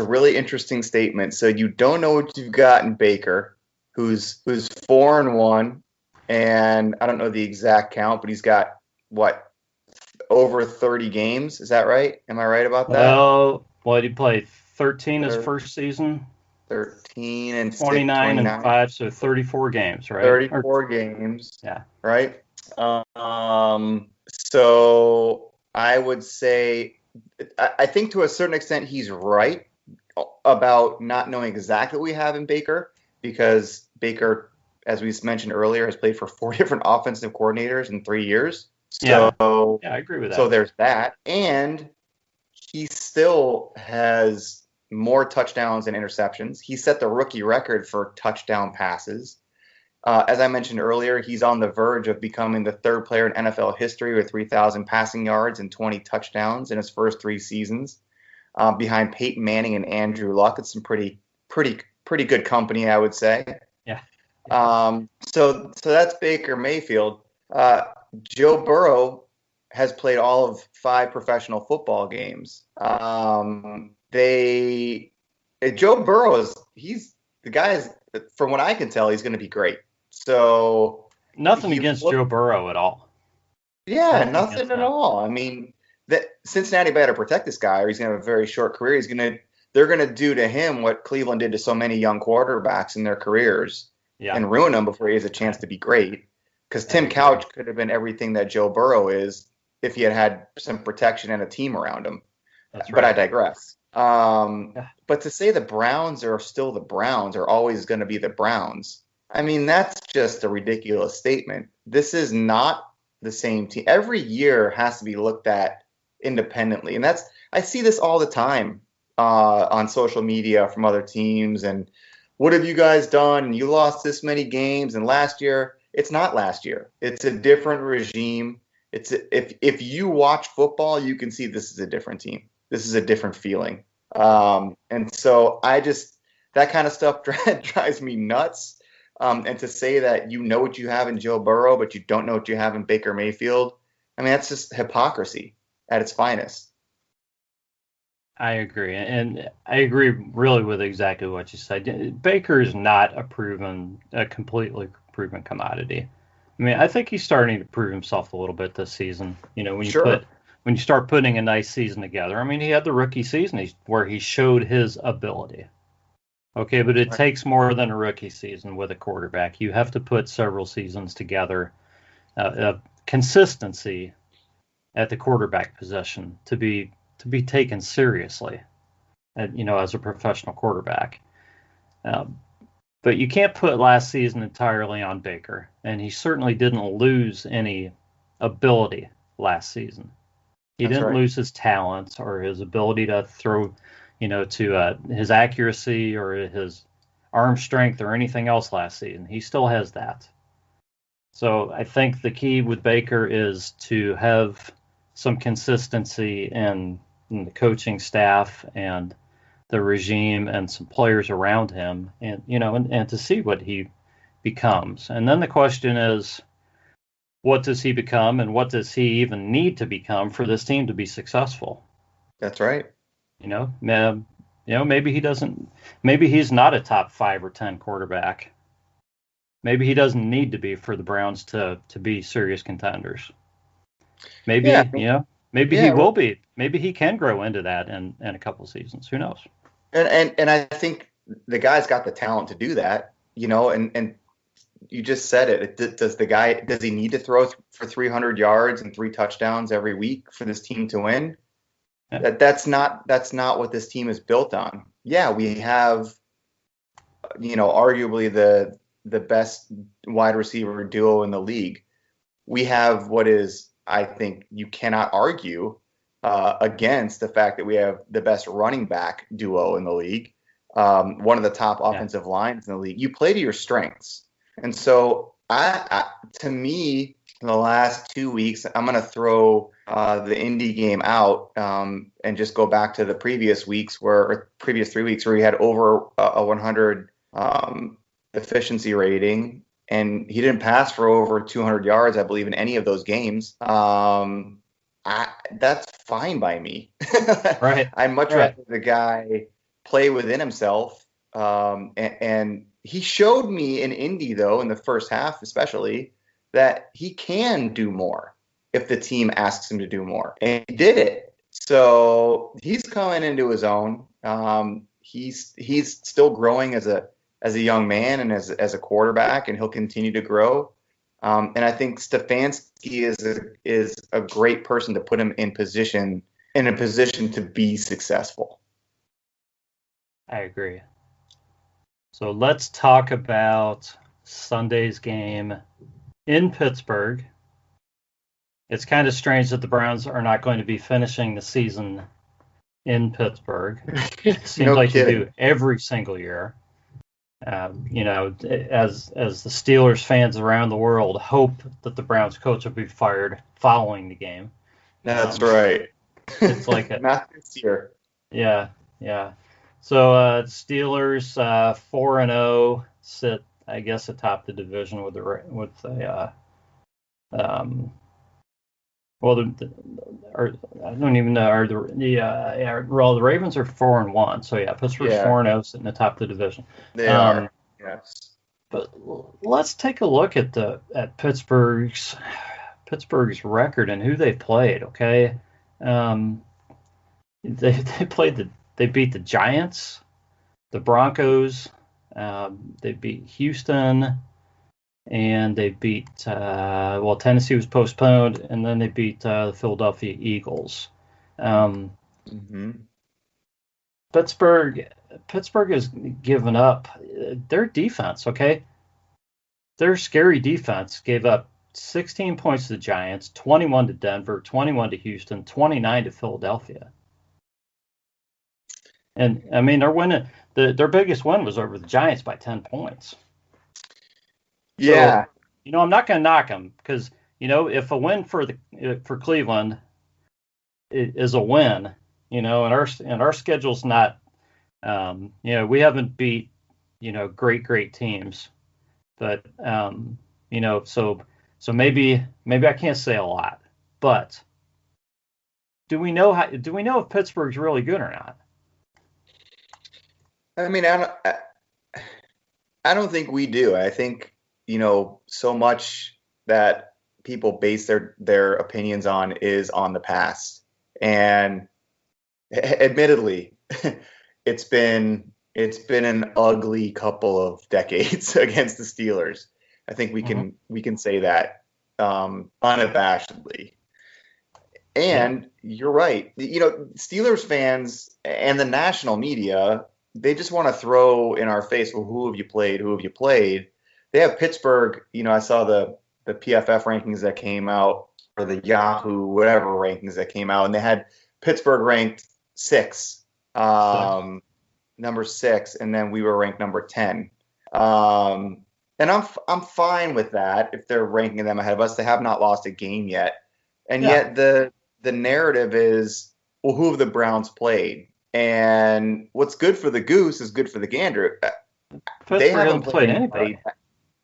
really interesting statement. So you don't know what you've got in Baker, who's 4-1, and I don't know the exact count, but he's got what, over 30 games? Is that right? Am I right about that? Well, what did he play? 13 his first season. 13 and 6, 29 and 29, 5, so 34 games, right? 34 games, Yeah. right? So I would say, I think to a certain extent he's right about not knowing exactly what we have in Baker, because Baker, as we mentioned earlier, has played for 4 different offensive coordinators in 3 years. So, yeah, I agree with that. So there's that, and he still has more touchdowns and interceptions. He set the rookie record for touchdown passes. As I mentioned earlier, he's on the verge of becoming the third player in NFL history with 3,000 passing yards and 20 touchdowns in his first 3 seasons, behind Peyton Manning and Andrew Luck. It's some pretty good company, I would say. Yeah. So that's Baker Mayfield. Joe Burrow has played all of 5 professional football games. Joe Burrow he's the guy is, from what I can tell, he's going to be great. So nothing against Joe Burrow at all. Yeah, nothing at all. I mean, that Cincinnati better protect this guy, or he's going to have a very short career. They're going to do to him what Cleveland did to so many young quarterbacks in their careers, and ruin him before he has a chance to be great. Because Tim Couch could have been everything that Joe Burrow is if he had some protection and a team around him. That's right. But I digress. But to say the Browns are still the Browns, are always going to be the Browns, I mean, that's just a ridiculous statement. This is not the same team. Every year has to be looked at independently. And I see this all the time on social media from other teams. And what have you guys done? And you lost this many games. And last year, it's not last year. It's a different regime. If you watch football, you can see this is a different team. This is a different feeling. And so that kind of stuff drives me nuts. And to say that you know what you have in Joe Burrow, but you don't know what you have in Baker Mayfield, I mean, that's just hypocrisy at its finest. I agree. And I agree really with exactly what you said. Baker is not a completely proven commodity. I mean, I think he's starting to prove himself a little bit this season. When you start putting a nice season together. I mean, he had the rookie season where he showed his ability. Okay, but it takes more than a rookie season with a quarterback. You have to put several seasons together, consistency at the quarterback position to be taken seriously, as a professional quarterback. But you can't put last season entirely on Baker, and he certainly didn't lose any ability last season. He That's didn't right. lose his talents or his ability to throw, to his accuracy or his arm strength or anything else last season. He still has that. So I think the key with Baker is to have some consistency in the coaching staff and the regime and some players around him, and to see what he becomes. And then the question is, what does he become, and what does he even need to become for this team to be successful? That's right. Maybe he doesn't. Maybe he's not a top 5 or 10 quarterback. Maybe he doesn't need to be for the Browns to be serious contenders. Yeah. Maybe maybe he Yeah. will be. Maybe he can grow into that in a couple seasons. Who knows? And I think the guy's got the talent to do that, and you just said it. Does he need to throw for 300 yards and 3 touchdowns every week for this team to win? Yeah. That's not what this team is built on. Yeah, we have, arguably the best wide receiver duo in the league. We have what is, I think, you cannot argue against the fact that we have the best running back duo in the league, one of the top offensive lines in the league. You play to your strengths. And so, to me, in the last 2 weeks, I'm going to throw the Indy game out and just go back to the previous weeks or previous 3 weeks where he had over a 100 efficiency rating, and he didn't pass for over 200 yards, I believe, in any of those games. That's fine by me. Right. I'd much rather the guy play within himself. And he showed me in Indy, though, in the first half especially, that he can do more if the team asks him to do more. And he did it. So he's coming into his own. He's still growing as a young man and as a quarterback, and he'll continue to grow. And I think Stefanski is a great person to put him in a position to be successful. I agree. So let's talk about Sunday's game in Pittsburgh. It's kind of strange that the Browns are not going to be finishing the season in Pittsburgh. It seems No like kidding. they do every single year. As the Steelers fans around the world hope that the Browns coach will be fired following the game. That's right. It's like not this year. Yeah. So Steelers 4-0 sit, I guess, atop the division with I don't even know. The Ravens are 4-1. So Pittsburgh's 4-0 sitting atop the division. They are. Yes. But let's take a look at Pittsburgh's record and who they played. Okay, they beat the Giants, the Broncos, they beat Houston, and they beat Tennessee was postponed, and then they beat the Philadelphia Eagles. Pittsburgh has given up their defense. Okay, their scary defense gave up 16 points to the Giants, 21 to Denver, 21 to Houston, 29 to Philadelphia. And I mean, they're winning. Their biggest win was over the Giants by 10 points. Yeah. So, I'm not going to knock them because, if a win for Cleveland is a win, and our schedule's not, we haven't beat, great teams, but, so maybe I can't say a lot, but do we know if Pittsburgh's really good or not? I mean, I don't think we do. I think, so much that people base their opinions on is on the past. And admittedly, it's been an ugly couple of decades against the Steelers. I think we can say that unabashedly. And you're right. Steelers fans and the national media they just want to throw in our face, well, who have you played? Who have you played? They have Pittsburgh. I saw the PFF rankings that came out, or the Yahoo whatever rankings that came out, and they had Pittsburgh ranked number 6, and then we were ranked number 10. And I'm fine with that if they're ranking them ahead of us. They have not lost a game yet, and yet the narrative is, well, who have the Browns played? And what's good for the goose is good for the gander. They haven't played anybody.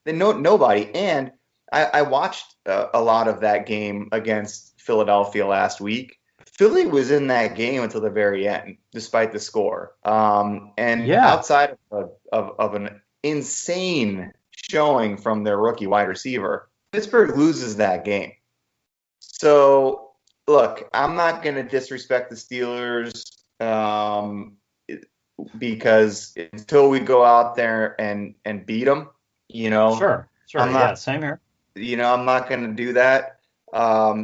Nobody. And I watched a lot of that game against Philadelphia last week. Philly was in that game until the very end, despite the score. Outside of an insane showing from their rookie wide receiver, Pittsburgh loses that game. So, look, I'm not going to disrespect the Steelers because until we go out there and beat them, Sure. Same here. I'm not going to do that.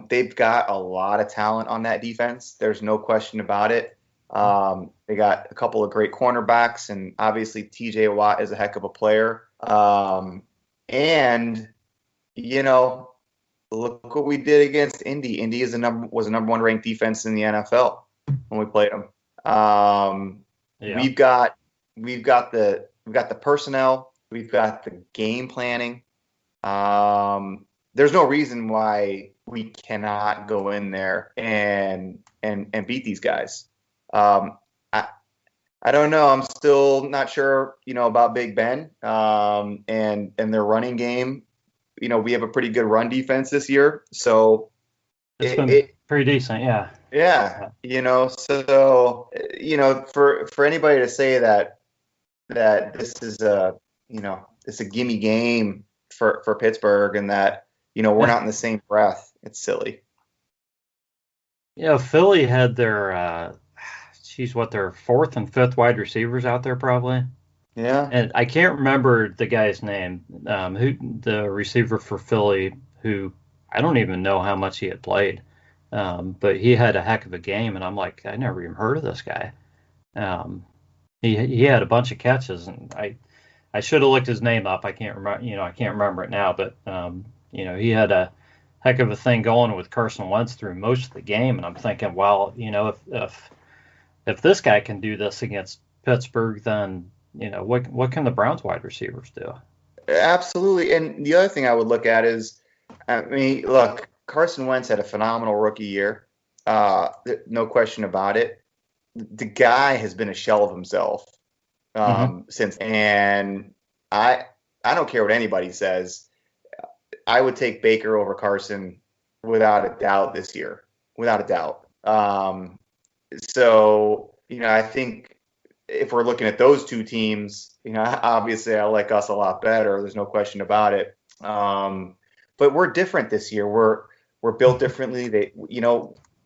They've got a lot of talent on that defense. There's no question about it. They got a couple of great cornerbacks, and obviously TJ Watt is a heck of a player. Look what we did against Indy. Indy was a number 1 ranked defense in the NFL when we played them. We've got the personnel. We've got the game planning. There's no reason why we cannot go in there and beat these guys. I don't know. I'm still not sure, about Big Ben and their running game. We have a pretty good run defense this year, so it's been pretty decent. Yeah. Yeah. So for anybody to say that this is it's a gimme game for Pittsburgh and that we're not in the same breath, it's silly. Philly had their their 4th and 5th wide receivers out there probably. Yeah. And I can't remember the guy's name, who the receiver for Philly, who I don't even know how much he had played. But he had a heck of a game, and I'm like, I never even heard of this guy. He had a bunch of catches, and I should have looked his name up. I can't remember, I can't remember it now, but he had a heck of a thing going with Carson Wentz through most of the game, and I'm thinking, well, if this guy can do this against Pittsburgh, then what can the Browns wide receivers do? Absolutely. And the other thing I would look at is, look, Carson Wentz had a phenomenal rookie year. No question about it. The guy has been a shell of himself since. And I don't care what anybody says. I would take Baker over Carson without a doubt this year, without a doubt. I think if we're looking at those two teams, obviously I like us a lot better. There's no question about it. But we're different this year. We're built differently.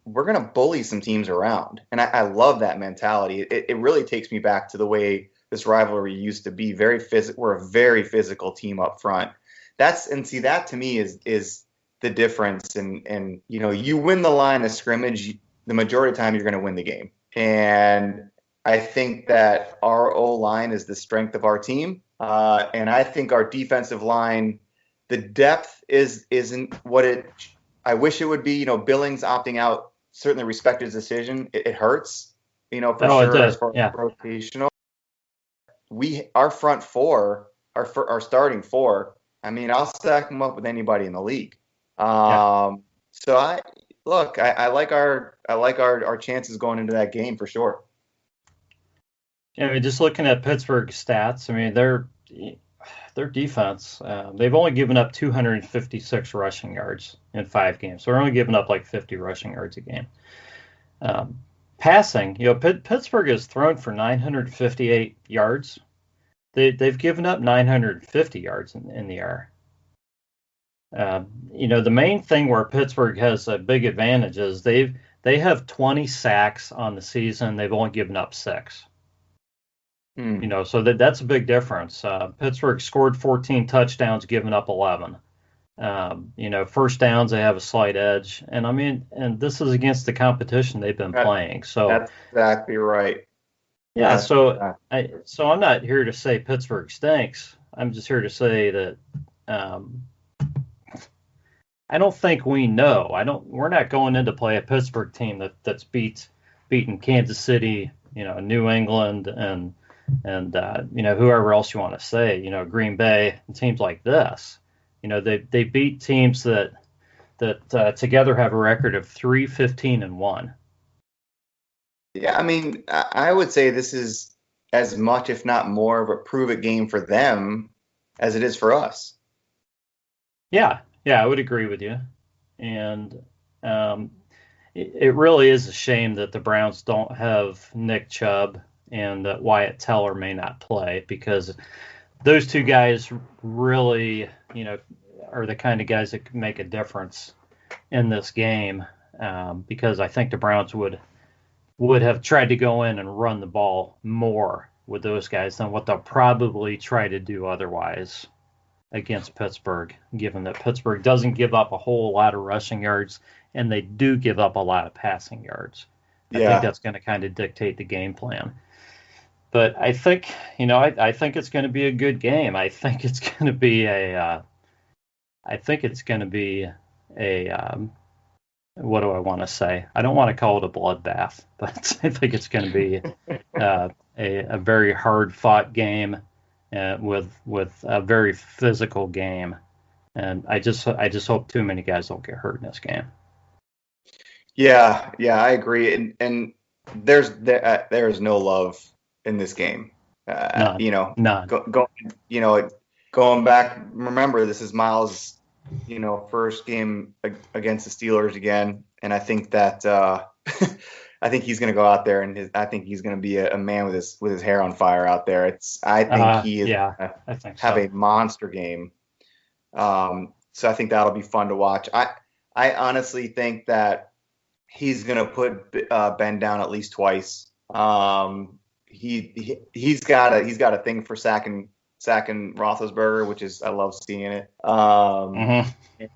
We're going to bully some teams around. And I love that mentality. It really takes me back to the way this rivalry used to be. We're a very physical team up front. That to me is the difference. And you win the line of scrimmage, the majority of the time you're going to win the game. And I think that our O-line is the strength of our team. And I think our defensive line, the depth isn't what I wish it would be. Billings opting out, certainly respect his decision. It hurts, for sure, as far as rotational. Our front four, our starting four, I'll stack them up with anybody in the league. So I like our chances going into that game for sure. Yeah, just looking at Pittsburgh's stats, their defense, they've only given up 256 rushing yards in 5 games. So they're only giving up like 50 rushing yards a game. Passing, Pittsburgh has thrown for 958 yards. They've given up 950 yards in the air. The main thing where Pittsburgh has a big advantage is they have 20 sacks on the season. They've only given up 6. So that's a big difference. Pittsburgh scored 14 touchdowns, given up 11. First downs, they have a slight edge. And this is against the competition they've been playing. So that's exactly right. Yeah, Uh, so uh, I'm not here to say Pittsburgh stinks. I'm just here to say that um, I don't think we know. We're not going in to play a Pittsburgh team that's beaten Kansas City, New England, and whoever else you want to say, Green Bay and teams like this. They beat teams that together have a record of 3-15-1. yeah, I mean, I would say this is as much, if not more, of a prove it game for them as it is for us. Yeah, yeah, I would agree with you. And um, it really is a shame that the Browns don't have Nick Chubb and that Wyatt Teller may not play because those two guys really, are the kind of guys that can make a difference in this game. Because I think the Browns would have tried to go in and run the ball more with those guys than what they'll probably try to do otherwise against Pittsburgh, given that Pittsburgh doesn't give up a whole lot of rushing yards and they do give up a lot of passing yards. I think Yeah, that's going to kind of dictate the game plan. But I think, I think it's going to be a good game. I think it's going to be I think it's going to be a what do I want to say? I don't want to call it a bloodbath, but I think it's going to be a very hard fought game with a very physical game, and I just hope too many guys don't get hurt in this game. yeah, I agree. And there is no love in this game. None, none. You know, going back. Remember, this is Miles, first game against the Steelers again, and I think that I think he's going to go out there and I think he's going to be a man with his hair on fire out there. I think he is Yeah, going to I think have so. a monster game. So I think that'll be fun to watch. I honestly think that he's going to put Ben down at least twice. He's got a thing for sacking Roethlisberger, which is I love seeing it. Hmm.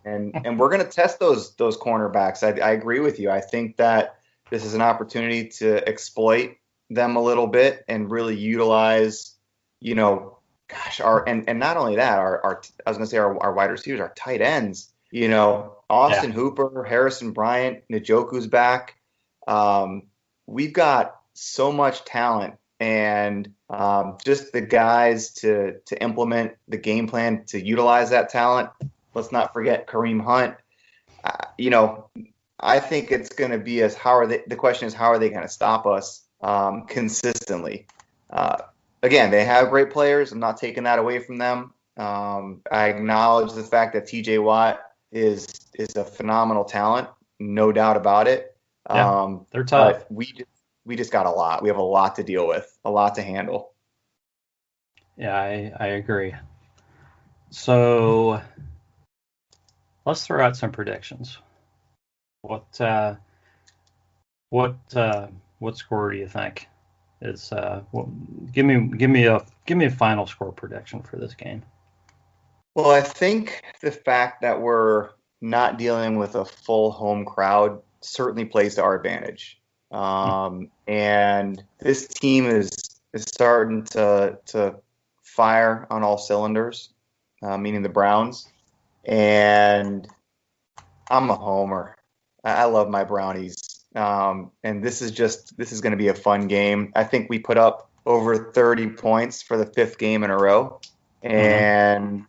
And we're going to test those cornerbacks. I agree with you. I think that this is an opportunity to exploit them a little bit and really utilize, gosh, and not only that, our I was going to say our wide receivers, our tight ends. Yeah, Austin Hooper, Harrison Bryant, Njoku's back. Um, we've got so much talent and just the guys to implement the game plan to utilize that talent. Let's not forget Kareem Hunt. Uh, you know, I think it's going to be as how are they? The question is how are they going to stop us consistently? Uh, Again, they have great players. I'm not taking that away from them. I acknowledge the fact that T.J. Watt is a phenomenal talent, no doubt about it. yeah, they're tough. But we just got a lot. We have a lot to deal with, a lot to handle. Yeah, I agree. So let's throw out some predictions. What uh, what what score do you think is? Give me a final score prediction for this game. Well, I think the fact that we're not dealing with a full home crowd certainly plays to our advantage. And this team is starting to fire on all cylinders, meaning the Browns. And I'm a homer. I love my Brownies. And this is going to be a fun game. I think we put up over 30 points for the fifth game in a row. Mm-hmm. And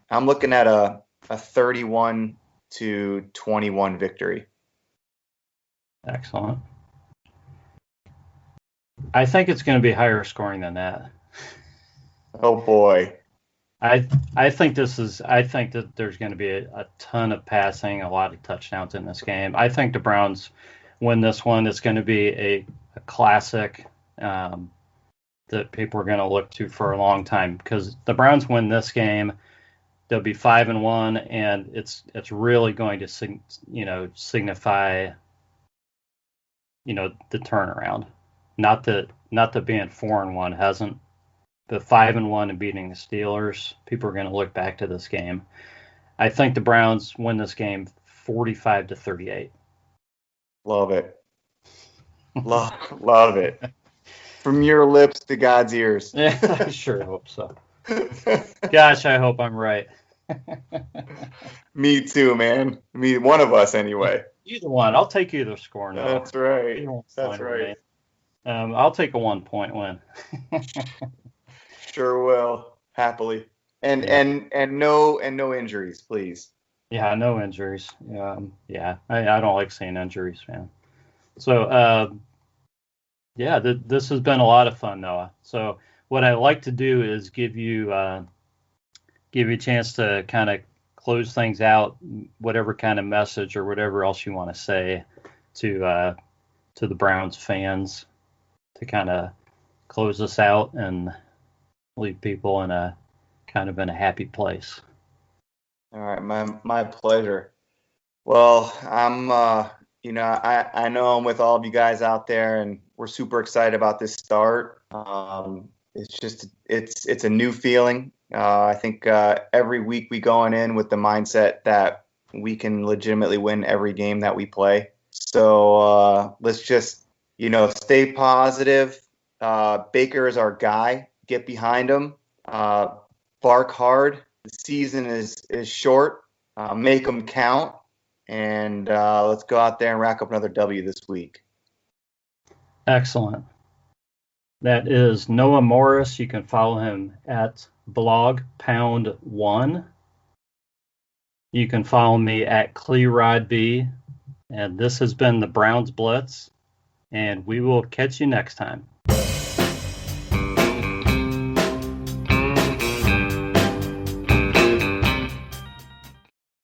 I'm looking at a 31-21 victory. Excellent. I think it's going to be higher scoring than that. Oh boy. I think that there's going to be a ton of passing, a lot of touchdowns in this game. I think the Browns win this one. It's going to be a classic that people are going to look to for a long time because the Browns win this game. They'll be 5-1, and it's really going to signify the turnaround. Not that being 4-1 hasn't. The 5-1 and beating the Steelers, people are going to look back to this game. I think the Browns win this game 45-38. Love it. Love it. from your lips to God's ears. Yeah, I sure hope so. Gosh, I hope I'm right. Me too, man. One of us anyway. Either one. I'll take either score now. That's right. Either one's That's fine with right. me. I'll take a 1-point win. Sure will, happily. And no injuries, please. Yeah, no injuries. Yeah, I don't like seeing injuries, man. So, this has been a lot of fun, Noah. So, what I like to do is give you a chance to kind of close things out, whatever kind of message or whatever else you want to say to the Browns fans to kind of close us out and leave people in a happy place. All right, my pleasure. Well, I'm I know I'm with all of you guys out there, and we're super excited about this start. It's a new feeling. I think every week we going in with the mindset that we can legitimately win every game that we play. So let's just stay positive. Baker is our guy. Get behind him. Bark hard. The season is short. Make them count. And let's go out there and rack up another W this week. Excellent. That is Noah Morris. You can follow him at blogpound1. You can follow me at CleRodB. And this has been the Browns Blitz. And we will catch you next time.